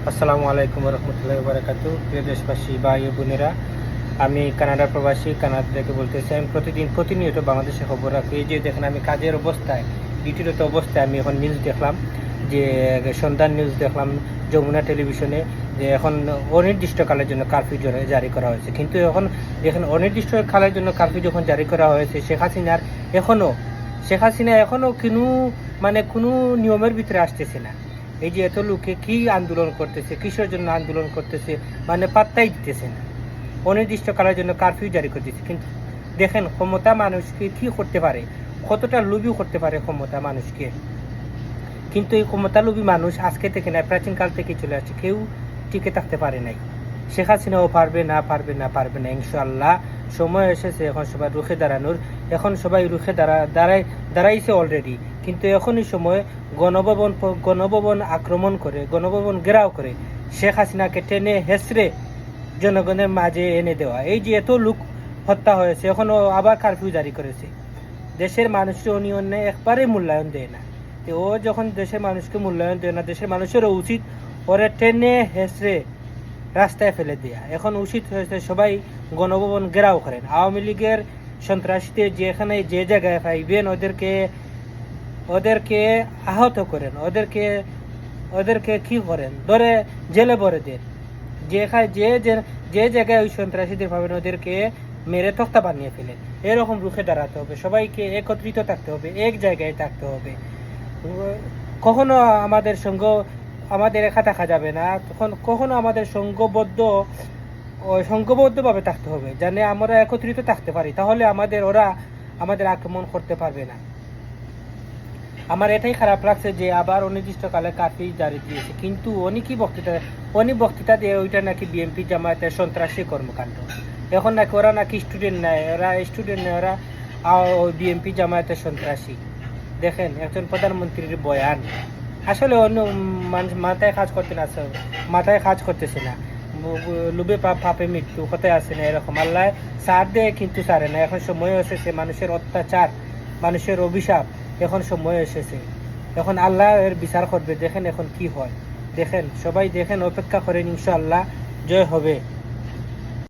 আসসালামু আলাইকুম রহমতুল্লাহি ওয়া বারাকাতুহু। প্রিয় দেশবাসী ভাই ও বোনেরা, আমি কানাডার প্রবাসী, কানাডা থেকে বলতেছি। আমি প্রতিনিয়ত বাংলাদেশের খবর রাখি। এই যে দেখেন, আমি কাজের অবস্থায়, ডিউটিরত অবস্থায় আমি এখন নিউজ দেখলাম, যে সন্ধ্যার নিউজ দেখলাম যমুনা টেলিভিশনে, যে এখন অনির্দিষ্টকালের জন্য কারফিউ জারি করা হয়েছে। কিন্তু এখন দেখেন, অনির্দিষ্টকালের জন্য কারফিউ যখন জারি করা হয়েছে, শেখ হাসিনা এখনও কোনো নিয়মের ভিতরে আসতেছে না। এই যে এত লোকে কি আন্দোলন করতেছে, কিসের জন্য আন্দোলন করতেছে, পাত্তাই দিতেছে না। অনির্দিষ্টকালের জন্য কারফিউ জারি করতেছে। কিন্তু দেখেন, ক্ষমতা মানুষকে কি করতে পারে, কতটা লোভী করতে পারে ক্ষমতা মানুষকে। কিন্তু এই ক্ষমতা লোভী মানুষ আজকে থেকে না, প্রাচীনকাল থেকে চলে আসছে। কেউ টিকে থাকতে পারে নাই। শেখ হাসিনাও পারবে না ইনশাআল্লাহ। সময় এসেছে এখন সবাই রুখে দাঁড়ানোর। এখন সবাই রুখে দাঁড়াইছে অলরেডি। কিন্তু এখনই সময় গণভবন আক্রমণ করে, গণভবন ঘেরাও করে শেখ হাসিনাকে টেনে হেসড়ে জনগণের মাঝে এনে দেওয়া। এই যে এত লোক হত্যা হয়েছে, এখনও আবার কারফিউ জারি করেছে। দেশের মানুষকে উনি একবারে মূল্যায়ন দেয় না। ও যখন দেশের মানুষকে মূল্যায়ন দেয় না, দেশের মানুষেরও উচিত ওরে টেনে হেসড়ে রাস্তায় ফেলে দেয়া। এখন উচিত হয়েছে সবাই গণভবন ঘেরাও করেন। আওয়ামী লীগের সন্ত্রাসীদের যেখানে যে জায়গায় পাইবেন, ওদেরকে আহত করেন, ওদেরকে কি করেন, ধরে জেলে ভরে দেন। যে জায়গায় ওই সন্ত্রাসীদের পাবেন, ওদেরকে মেরে তক্তা বানিয়ে ফেলেন। এরকম রুখে দাঁড়াতে হবে, সবাইকে একত্রিত থাকতে হবে, এক জায়গায় থাকতে হবে। কখনো আমাদের একা থাকা যাবে না। কখনো আমাদের সংঘবদ্ধভাবে থাকতে হবে, যেন আমরা একত্রিত থাকতে পারি। তাহলে ওরা আমাদের আক্রমণ করতে পারবে না। আমার এটাই খারাপ লাগছে যে আবার অনির্দিষ্টকালে কারফিউ জারি দিয়েছে। কিন্তু উনি বক্তৃতা দিয়ে ওইটা নাকি বিএনপি জামায়াতের সন্ত্রাসী কর্মকাণ্ড। এখন নাকি ওরা নাকি স্টুডেন্ট নেয়, ওরা বিএনপি জামায়াতের সন্ত্রাসী। দেখেন, একজন প্রধানমন্ত্রীর বয়ান আসলে অন্য মাথায় কাজ করতেছে না। লোভে পাপে মৃত্যু, কোথায় আসে না এরকম। আল্লাহ সার দেয় কিন্তু সারে না। এখন সময় এসেছে মানুষের অত্যাচার, মানুষের অভিশাপ, এখন সময় এসেছে। এখন আল্লাহ এর বিচার করবে। দেখেন এখন কি হয়। সবাই দেখেন, অপেক্ষা করেন, ইনশাআল্লাহ জয় হবে।